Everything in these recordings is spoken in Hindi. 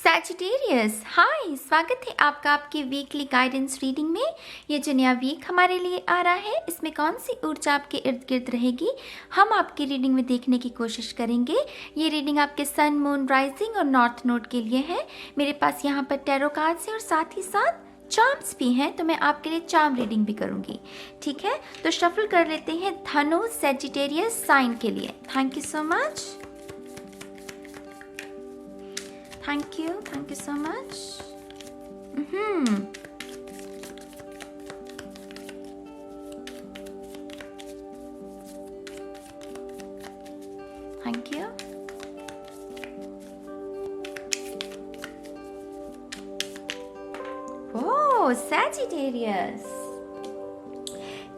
सैजिटेरियस, हाय, स्वागत है आपका आपकी वीकली गाइडेंस रीडिंग में। ये जो नया वीक हमारे लिए आ रहा है, इसमें कौन सी ऊर्जा आपके इर्द गिर्द रहेगी, हम आपकी रीडिंग में देखने की कोशिश करेंगे। ये रीडिंग आपके सन, मून, राइजिंग और नॉर्थ नोड के लिए है। मेरे पास यहाँ पर टैरो कार्ड्स हैं और साथ ही साथ चार्म्स भी हैं, तो मैं आपके लिए चार्म रीडिंग भी करूँगी। ठीक है, तो शफल कर लेते हैं धनु सैजिटेरियस साइन के लिए। Thank you so much, thank you so much. Thank you. Oh, Sagittarius.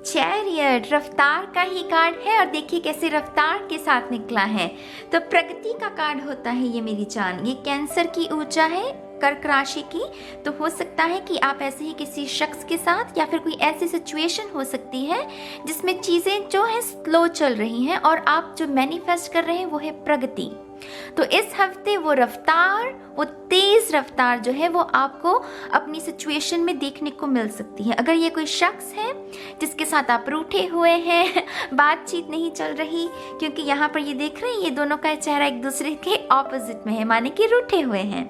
Chariot रफ्तार का ही कार्ड है और देखिए कैसे रफ्तार के साथ निकला है। तो प्रगति का कार्ड होता है ये मेरी जान। ये कैंसर की ऊर्जा है, कर्क राशि की। तो हो सकता है कि आप ऐसे ही किसी शख्स के साथ या फिर कोई ऐसी सिचुएशन हो सकती है जिसमें चीज़ें जो है स्लो चल रही हैं और आप जो मैनिफेस्ट कर रहे हैं वो है प्रगति। तो इस हफ्ते वो रफ्तार, वो तेज रफ्तार जो है वो आपको अपनी सिचुएशन में देखने को मिल सकती है। अगर ये कोई शख्स है जिसके साथ आप रूठे हुए हैं, बातचीत नहीं चल रही, क्योंकि यहाँ पर ये देख रहे हैं ये दोनों का चेहरा एक दूसरे के ऑपोजिट में है, माने कि रूठे हुए हैं।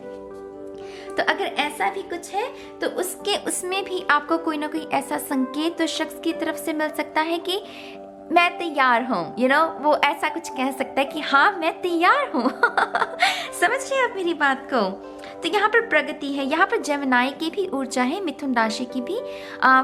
तो अगर ऐसा भी कुछ है तो उसमें भी आपको कोई ना कोई ऐसा संकेत तो शख्स की तरफ से मिल सकता है कि मैं तैयार हूँ, वो ऐसा कुछ कह सकता है कि हाँ मैं तैयार हूँ। समझ रहे हैं आप मेरी बात को। तो यहाँ पर प्रगति है, यहाँ पर जेमिनाई की भी ऊर्जा है, मिथुन राशि की भी।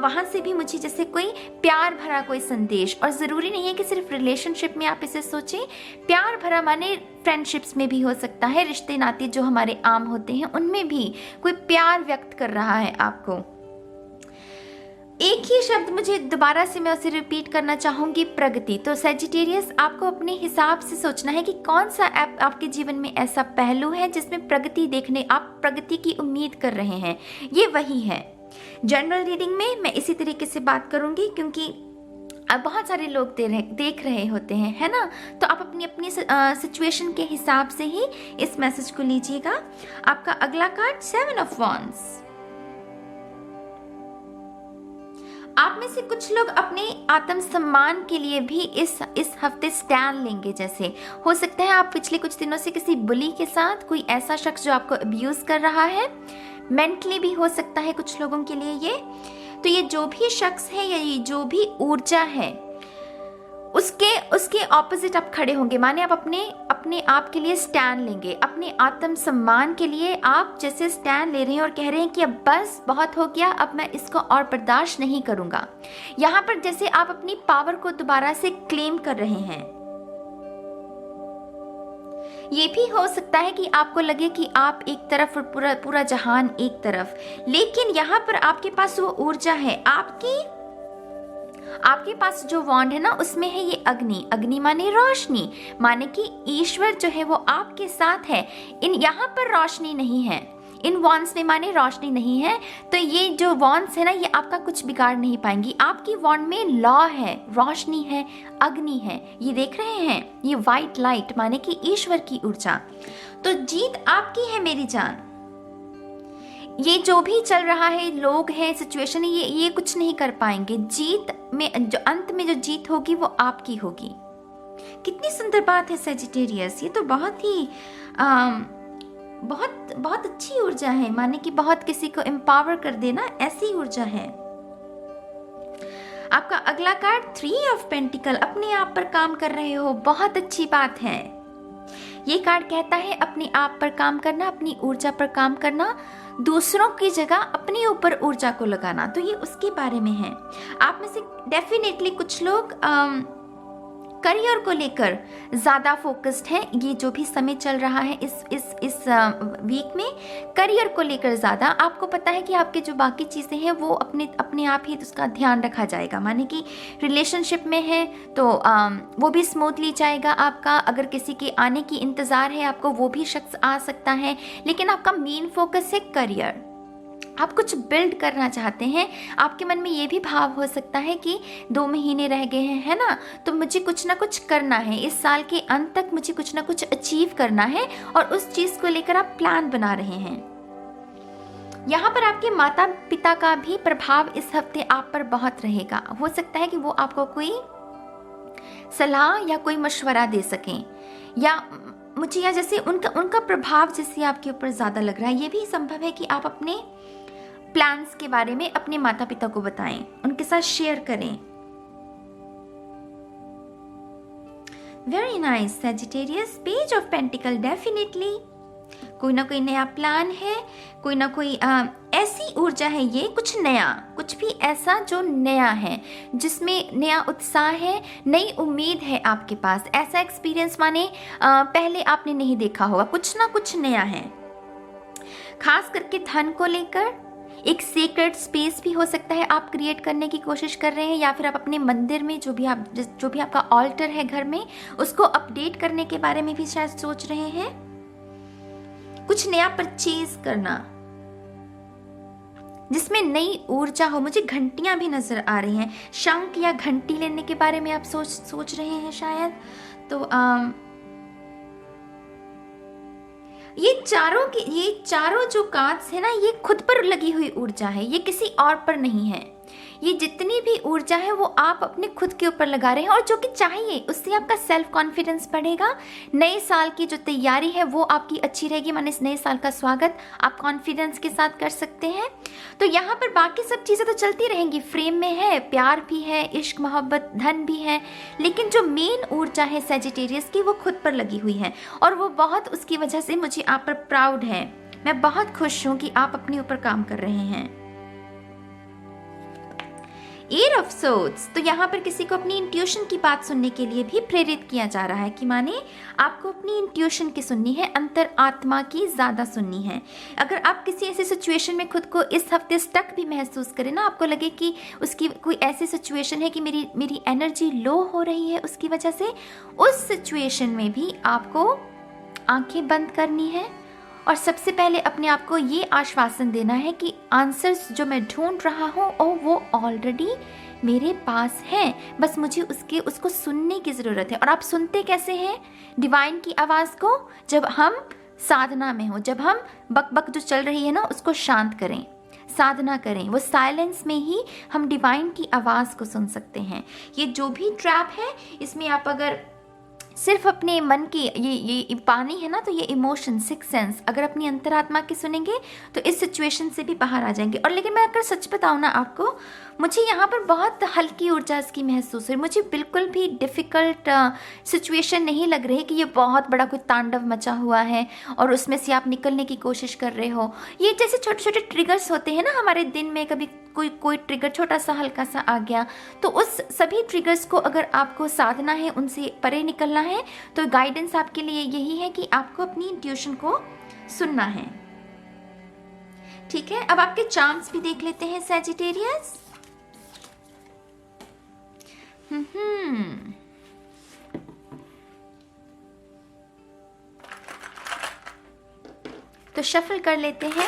वहाँ से भी मुझे जैसे कोई प्यार भरा कोई संदेश, और ज़रूरी नहीं है कि सिर्फ रिलेशनशिप में आप इसे सोचें। प्यार भरा माने फ्रेंडशिप्स में भी हो सकता है, रिश्ते नाते जो हमारे आम होते हैं उनमें भी कोई प्यार व्यक्त कर रहा है आपको। एक ही शब्द मुझे दोबारा से मैं उसे रिपीट करना चाहूँगी, प्रगति। तो सैजिटेरियस आपको अपने हिसाब से सोचना है कि कौन सा आपके जीवन में ऐसा पहलू है जिसमें आप प्रगति की उम्मीद कर रहे हैं। ये वही है। जनरल रीडिंग में मैं इसी तरीके से बात करूँगी क्योंकि अब बहुत सारे लोग देख रहे होते हैं, है ना। तो आप अपनी सिचुएशन के हिसाब से ही इस मैसेज को लीजिएगा। आपका अगला कार्ड 7 ऑफ वॉन्ड्स। आप में से कुछ लोग अपने आत्मसम्मान के लिए भी इस हफ्ते स्टैंड लेंगे। जैसे हो सकता है आप पिछले कुछ दिनों से किसी बुली के साथ, कोई ऐसा शख्स जो आपको अब्यूज कर रहा है, मेंटली भी हो सकता है कुछ लोगों के लिए ये। तो ये जो भी शख्स है या ये जो भी ऊर्जा है उसके ऑपोजिट आप खड़े होंगे, माने आप अपने आप के लिए स्टैंड लेंगे। अपने आत्मसम्मान के लिए आप जैसे स्टैंड ले रहे हैं और कह रहे हैं कि अब बस बहुत हो गया, अब मैं इसको और बर्दाश्त नहीं करूंगा। यहाँ पर जैसे आप अपनी पावर को दोबारा से क्लेम कर रहे हैं। ये भी हो सकता है कि आपको लगे कि आप एक तरफ और पूरा जहान एक तरफ, लेकिन यहाँ पर आपके पास वो ऊर्जा है। आपके पास जो वॉन्ड है ना उसमें है ये अग्नि माने रोशनी, माने कि ईश्वर जो है वो आपके साथ है। यहाँ पर रोशनी नहीं है, इन वॉन्ड्स में माने रोशनी नहीं है। तो ये जो वॉन्ड्स है ना ये आपका कुछ बिगाड़ नहीं पाएंगी। आपकी वॉन्ड में लॉ है, रोशनी है, अग्नि है। ये देख रहे हैं, ये व्हाइट लाइट माने कि ईश्वर की ऊर्जा। तो जीत आपकी है मेरी जान। ये जो भी चल रहा है, लोग हैं, सिचुएशन है, ये कुछ नहीं कर पाएंगे। जीत में जो अंत में जो जीत होगी वो आपकी होगी। कितनी सुंदर बात है सैजिटेरियस। ये तो बहुत ही बहुत अच्छी ऊर्जा है, माने कि बहुत किसी को एम्पावर कर देना, ऐसी ऊर्जा है। आपका अगला कार्ड 3 ऑफ पेंटिकल। अपने आप पर काम कर रहे हो, बहुत अच्छी बात है। ये कार्ड कहता है अपने आप पर काम करना, अपनी ऊर्जा पर काम करना, दूसरों की जगह अपने ऊपर ऊर्जा को लगाना। तो ये उसके बारे में है। आप में से डेफिनेटली कुछ लोग करियर को लेकर ज़्यादा फोकस्ड हैं। ये जो भी समय चल रहा है इस वीक में, करियर को लेकर ज़्यादा आपको पता है कि आपके जो बाकी चीज़ें हैं वो अपने आप ही उसका ध्यान रखा जाएगा। माने कि रिलेशनशिप में है तो वो भी स्मूथली जाएगा आपका। अगर किसी के आने की इंतज़ार है आपको, वो भी शख्स आ सकता है, लेकिन आपका मेन फोकस है करियर। आप कुछ बिल्ड करना चाहते हैं। आपके मन में ये भी भाव हो सकता है कि 2 महीने रह गए हैं, है ना, तो मुझे कुछ ना कुछ करना है, इस साल के अंत तक मुझे कुछ ना कुछ अचीव करना है, और उस चीज़ को लेकर आप प्लान बना रहे हैं। यहाँ पर आपके माता पिता का भी प्रभाव इस हफ्ते आप पर बहुत रहेगा। हो सकता है कि वो आपको कोई सलाह या कोई मशवरा दे सकें, या मुझे या जैसे उनका प्रभाव जैसे आपके ऊपर ज़्यादा लग रहा है। ये भी संभव है कि आप अपने प्लान्स के बारे में अपने माता पिता को बताएं, उनके साथ शेयर करें। Very nice Sagittarius, page of pentacle, definitely कोई ना कोई नया प्लान है, कोई ना कोई ऐसी ऊर्जा है, ये कुछ नया, कुछ भी ऐसा जो नया है, जिसमें नया उत्साह है, नई उम्मीद है आपके पास। ऐसा एक्सपीरियंस माने पहले आपने नहीं देखा होगा, कुछ ना कुछ नया है। खास करके धन को लेकर एक सीक्रेट स्पेस भी हो सकता है आप क्रिएट करने की कोशिश कर रहे हैं, या फिर आप अपने मंदिर में जो भी आपका ऑल्टर है घर में, उसको अपडेट करने के बारे में भी शायद सोच रहे हैं। कुछ नया परचेज करना जिसमें नई ऊर्जा हो। मुझे घंटियां भी नजर आ रही हैं, शंख या घंटी लेने के बारे में आप सोच रहे हैं शायद। तो ये चारों जो कार्ड्स है ना, ये खुद पर लगी हुई ऊर्जा है, ये किसी और पर नहीं है। ये जितनी भी ऊर्जा है वो आप अपने खुद के ऊपर लगा रहे हैं, और जो कि चाहिए, उससे आपका सेल्फ कॉन्फिडेंस बढ़ेगा। नए साल की जो तैयारी है वो आपकी अच्छी रहेगी, माने इस नए साल का स्वागत आप कॉन्फिडेंस के साथ कर सकते हैं। तो यहाँ पर बाकी सब चीज़ें तो चलती रहेंगी, फ्रेम में है, प्यार भी है, इश्क मोहब्बत धन भी है, लेकिन जो मेन ऊर्जा है सैजिटेरियस की वो खुद पर लगी हुई है, और वो बहुत, उसकी वजह से मुझे आप पर प्राउड है। मैं बहुत खुश हूँ कि आप अपने ऊपर काम कर रहे हैं। एट ऑफ सोर्ड्स, तो यहाँ पर किसी को अपनी इंट्यूशन की बात सुनने के लिए भी प्रेरित किया जा रहा है, कि माने आपको अपनी इंट्यूशन की सुननी है, अंतर आत्मा की ज़्यादा सुननी है। अगर आप किसी ऐसी सिचुएशन में खुद को इस हफ्ते स्टक भी महसूस करें ना, आपको लगे कि उसकी कोई ऐसी सिचुएशन है कि मेरी एनर्जी लो हो रही है उसकी वजह से, उस सिचुएशन में भी आपको आंखें बंद करनी है, और सबसे पहले अपने आप को ये आश्वासन देना है कि आंसर्स जो मैं ढूंढ रहा हूँ वो ऑलरेडी मेरे पास हैं, बस मुझे उसको सुनने की ज़रूरत है। और आप सुनते कैसे हैं डिवाइन की आवाज़ को? जब हम साधना में हो, जब हम बकबक जो चल रही है ना उसको शांत करें, साधना करें, वो साइलेंस में ही हम डिवाइन की आवाज़ को सुन सकते हैं। ये जो भी ट्रैप है, इसमें आप अगर सिर्फ अपने मन की ये पानी है ना, तो ये इमोशन, सिक्स सेंस, अगर अपनी अंतरात्मा की सुनेंगे तो इस सिचुएशन से भी बाहर आ जाएंगे। और लेकिन मैं अगर सच बताऊँ ना आपको, मुझे यहाँ पर बहुत हल्की ऊर्जा इसकी महसूस हुई। मुझे बिल्कुल भी डिफ़िकल्ट सिचुएशन नहीं लग रही कि ये बहुत बड़ा कोई तांडव मचा हुआ है और उसमें से आप निकलने की कोशिश कर रहे हो। ये जैसे छोटे छोटे ट्रिगर्स होते हैं ना हमारे दिन में, कभी कोई ट्रिगर छोटा सा हल्का सा आ गया, तो उस सभी ट्रिगर्स को अगर आपको साधना है, उनसे परे निकलना है, तो गाइडेंस आपके लिए यही है कि आपको अपनी इंट्यूशन को सुनना है। ठीक है, अब आपके चार्म्स भी देख लेते हैं सैजिटेरियस। तो शफल कर लेते हैं।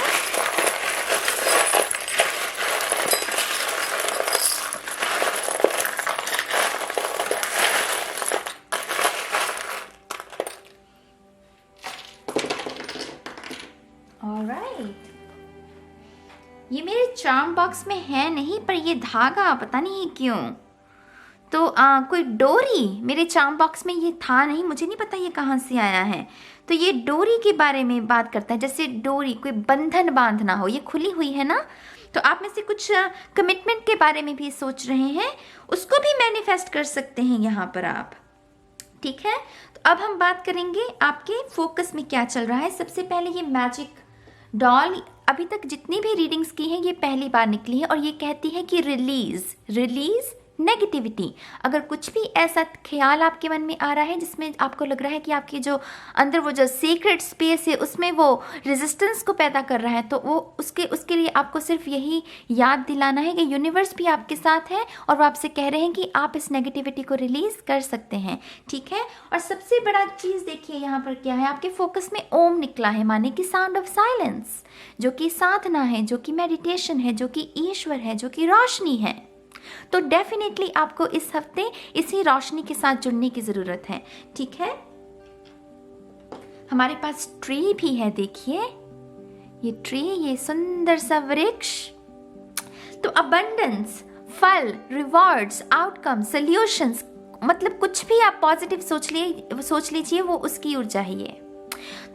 ये मेरे चार्म बॉक्स में है नहीं, पर ये धागा पता नहीं क्यों, तो कोई डोरी मेरे चार्म बॉक्स में ये था नहीं, मुझे नहीं पता ये कहाँ से आया है। तो ये डोरी के बारे में बात करता है, जैसे डोरी कोई बंधन बांधना हो, ये खुली हुई है ना, तो आप में से कुछ कमिटमेंट के बारे में भी सोच रहे हैं, उसको भी मैनिफेस्ट कर सकते हैं यहाँ पर आप। ठीक है, तो अब हम बात करेंगे आपके फोकस में क्या चल रहा है। सबसे पहले ये मैजिक डॉल, अभी तक जितनी भी रीडिंग्स की हैं ये पहली बार निकली है, और ये कहती है कि रिलीज नेगेटिविटी। अगर कुछ भी ऐसा ख्याल आपके मन में आ रहा है जिसमें आपको लग रहा है कि आपकी जो अंदर वो जो सीक्रेट स्पेस है उसमें वो रेजिस्टेंस को पैदा कर रहा है, तो वो उसके लिए आपको सिर्फ यही याद दिलाना है कि यूनिवर्स भी आपके साथ है और वो आपसे कह रहे हैं कि आप इस नेगेटिविटी को रिलीज कर सकते हैं, ठीक है। और सबसे बड़ा चीज़ देखिए यहाँ पर क्या है, आपके फोकस में ओम निकला है, माने कि साउंड ऑफ साइलेंस, जो कि साधना है, जो कि मेडिटेशन है, जो कि ईश्वर है, जो कि रोशनी है। तो डेफिनेटली आपको इस हफ्ते इसी रोशनी के साथ जुड़ने की ज़रूरत है, ठीक है। हमारे पास ट्री भी है, देखिए ये ट्री, ये सुंदर सा वृक्ष। तो अबंडेंस, फल, रिवॉर्ड्स, आउटकम, सॉल्यूशंस, मतलब कुछ भी आप पॉजिटिव सोच लीजिए, वो उसकी ऊर्जा है ये।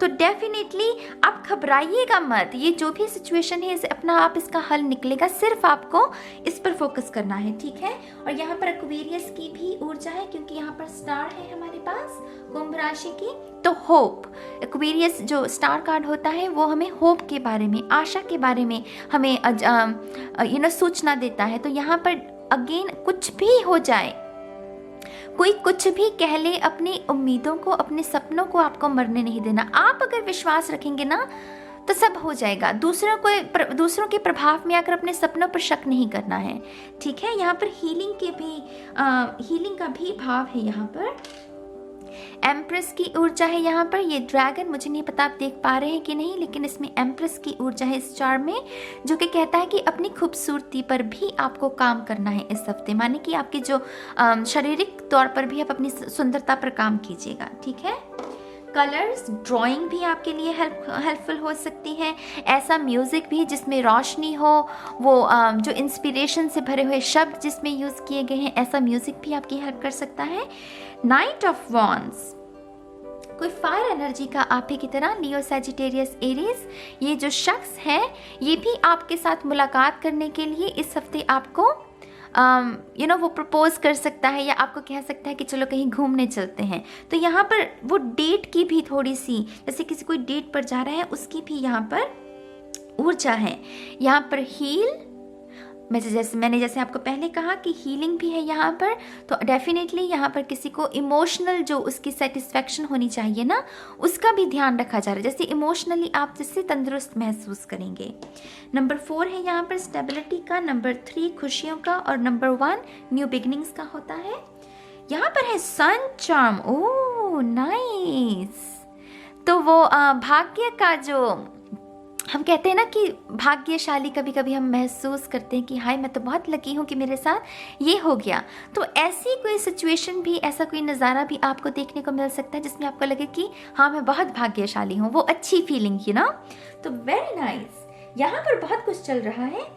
तो डेफिनेटली आप घबराइएगा मत, ये जो भी सिचुएशन है इसे अपना आप इसका हल निकलेगा, सिर्फ आपको इस पर फोकस करना है, ठीक है। और यहाँ पर एक्वेरियस की भी ऊर्जा है क्योंकि यहाँ पर स्टार है हमारे पास कुंभ राशि की। तो होप, एक्वेरियस जो स्टार कार्ड होता है वो हमें होप के बारे में, आशा के बारे में हमें सूचना देता है। तो यहाँ पर अगेन कुछ भी हो जाए, कोई कुछ भी कह ले, अपनी उम्मीदों को, अपने सपनों को आपको मरने नहीं देना। आप अगर विश्वास रखेंगे ना तो सब हो जाएगा। दूसरों के प्रभाव में आकर अपने सपनों पर शक नहीं करना है, ठीक है। यहाँ पर हीलिंग का भी भाव है। यहाँ पर एम्प्रेस की ऊर्जा है। यहाँ पर ये ड्रैगन, मुझे नहीं पता आप देख पा रहे हैं कि नहीं, लेकिन इसमें एम्प्रेस की ऊर्जा है इस चार्ट में, जो कि कहता है कि अपनी खूबसूरती पर भी आपको काम करना है इस हफ्ते, माने कि आपके जो शारीरिक तौर पर भी आप अपनी सुंदरता पर काम कीजिएगा, ठीक है। कलर्स, ड्राइंग भी आपके लिए हेल्पफुल हो सकती है। ऐसा म्यूज़िक भी जिसमें रोशनी हो, वो जो इंस्पिरेशन से भरे हुए शब्द जिसमें यूज़ किए गए हैं, ऐसा म्यूज़िक भी आपकी हेल्प कर सकता है। नाइट ऑफ वॉन्ड्स, कोई फायर एनर्जी का आप ही की तरह, लियो, सैजिटेरियस, एरीज, ये जो शख्स है ये भी आपके साथ मुलाकात करने के लिए इस हफ्ते आपको वो प्रपोज कर सकता है, या आपको कह सकता है कि चलो कहीं घूमने चलते हैं। तो यहाँ पर वो डेट की भी थोड़ी सी, जैसे किसी कोई डेट पर जा रहा है उसकी भी यहाँ पर ऊर्जा है। यहाँ पर हील, मैंने जैसे आपको पहले कहा कि हीलिंग भी है यहाँ पर, तो डेफिनेटली यहाँ पर किसी को इमोशनल जो उसकी सेटिस्फेक्शन होनी चाहिए ना, उसका भी ध्यान रखा जा रहा है, जैसे इमोशनली आप जिससे तंदुरुस्त महसूस करेंगे। नंबर 4 है यहाँ पर स्टेबिलिटी का, नंबर 3 खुशियों का, और नंबर 1 न्यू बिगनिंग्स का होता है। यहाँ पर है सन चार्म, ओह नाइस। तो वो भाग्य का जो हम कहते हैं ना कि भाग्यशाली, कभी कभी हम महसूस करते हैं कि हाय मैं तो बहुत लकी हूँ कि मेरे साथ ये हो गया। तो ऐसी कोई सिचुएशन भी, ऐसा कोई नज़ारा भी आपको देखने को मिल सकता है जिसमें आपको लगे कि हाँ मैं बहुत भाग्यशाली हूँ, वो अच्छी फीलिंग, तो वेरी नाइस। यहाँ पर बहुत कुछ चल रहा है।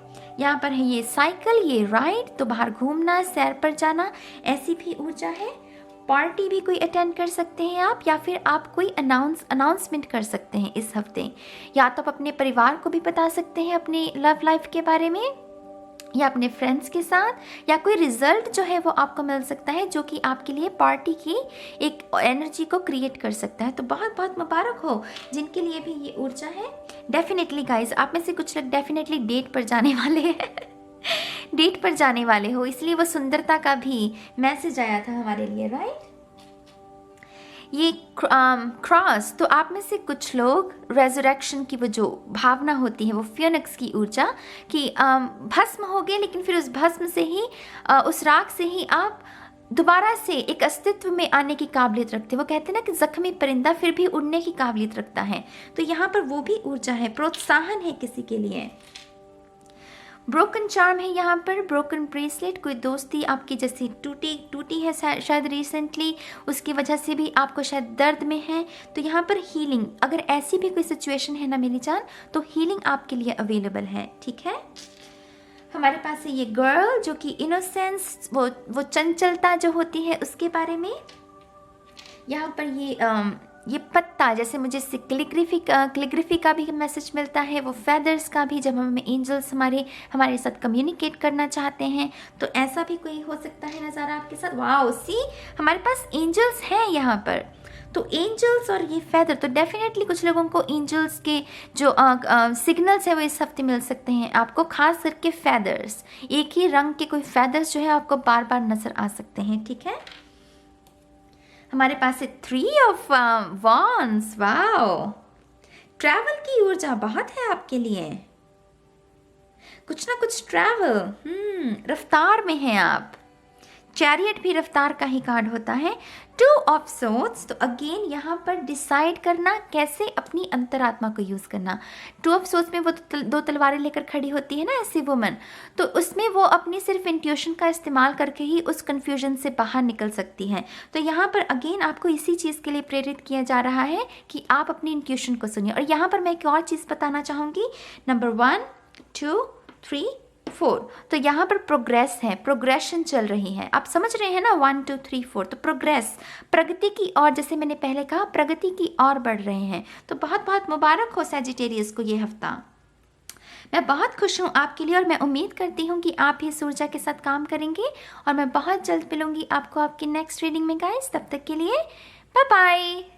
यहाँ पर है ये साइकिल, ये राइड, तो बाहर घूमना, सैर पर जाना, ऐसी भी ऊर्जा है। पार्टी भी कोई अटेंड कर सकते हैं आप, या फिर आप कोई अनाउंसमेंट कर सकते हैं इस हफ्ते, या तो आप अपने परिवार को भी बता सकते हैं अपनी लव लाइफ के बारे में, या अपने फ्रेंड्स के साथ, या कोई रिजल्ट जो है वो आपको मिल सकता है जो कि आपके लिए पार्टी की एक एनर्जी को क्रिएट कर सकता है। तो बहुत बहुत मुबारक हो जिनके लिए भी ये ऊर्जा है। डेफिनेटली गाइज, आप में से कुछ लोग डेफिनेटली डेट पर जाने वाले हैं डेट पर जाने वाले हो, इसलिए वो सुंदरता का भी मैसेज आया था हमारे लिए, राइट। ये क्रॉस, तो आप में से कुछ लोग रेजरेक्शन की वो जो भावना होती है, वो फियोनिक्स की ऊर्जा कि भस्म हो गए, लेकिन फिर उस भस्म से ही, उस राख से ही आप दोबारा से एक अस्तित्व में आने की काबिलियत रखते हैं। वो कहते हैं ना कि जख्मी परिंदा फिर भी उड़ने की काबिलियत रखता है, तो यहाँ पर वो भी ऊर्जा है, प्रोत्साहन है किसी के लिए। ब्रोकन चार्म है यहाँ पर, ब्रोकन ब्रेसलेट, कोई दोस्ती आपकी जैसे टूटी है शायद रिसेंटली, उसकी वजह से भी आपको शायद दर्द में है। तो यहाँ पर हीलिंग, अगर ऐसी भी कोई सिचुएशन है ना मेरी जान, तो हीलिंग आपके लिए अवेलेबल है, ठीक है। हमारे पास है ये गर्ल, जो कि इनोसेंस, वो चंचलता जो होती है उसके बारे में। यहाँ पर ये पत्ता, जैसे मुझे कैलीग्राफी का भी मैसेज मिलता है, वो फेदर्स का भी, जब हमें एंजल्स हमारे साथ कम्युनिकेट करना चाहते हैं, तो ऐसा भी कोई हो सकता है नज़ारा आपके साथ। वाओ, सी हमारे पास एंजल्स हैं यहाँ पर। तो एंजल्स और ये फेदर, तो डेफिनेटली कुछ लोगों को एंजल्स के जो सिग्नल्स है वो इस हफ्ते मिल सकते हैं आपको, खास करके फेदर्स, एक ही रंग के कोई फेदर्स जो है आपको बार बार नजर आ सकते हैं, ठीक है। हमारे पास है 3 ऑफ वॉन्ड्स। वाओ, ट्रैवल की ऊर्जा बहुत है आपके लिए, कुछ ना कुछ ट्रैवल, रफ्तार में हैं आप। चैरियट भी रफ्तार का ही कार्ड होता है। 2 ऑफ सोर्ड्स, तो अगेन यहाँ पर डिसाइड करना कैसे अपनी अंतरात्मा को यूज़ करना। 2 ऑफ सोर्ड्स में वो 2 तलवारें लेकर खड़ी होती है ना ऐसी वुमन, तो उसमें वो अपनी सिर्फ इंट्यूशन का इस्तेमाल करके ही उस कन्फ्यूजन से बाहर निकल सकती हैं। तो यहाँ पर अगेन आपको इसी चीज़ के लिए प्रेरित किया जा रहा है कि आप अपनी इंट्यूशन को सुनिए। और यहाँ पर मैं एक और चीज़ बताना चाहूँगी, नंबर 1 2 3 4, तो यहाँ पर प्रोग्रेस है, प्रोग्रेशन चल रही है, आप समझ रहे हैं ना, 1 2 3 4, तो प्रोग्रेस, प्रगति की ओर, जैसे मैंने पहले कहा प्रगति की ओर बढ़ रहे हैं। तो बहुत बहुत मुबारक हो सैजिटेरियस को ये हफ्ता। मैं बहुत खुश हूँ आपके लिए और मैं उम्मीद करती हूँ कि आप इस ऊर्जा के साथ काम करेंगे और मैं बहुत जल्द मिलूंगी आपको आपकी नेक्स्ट रीडिंग में गाइस। तब तक के लिए बाय बाय।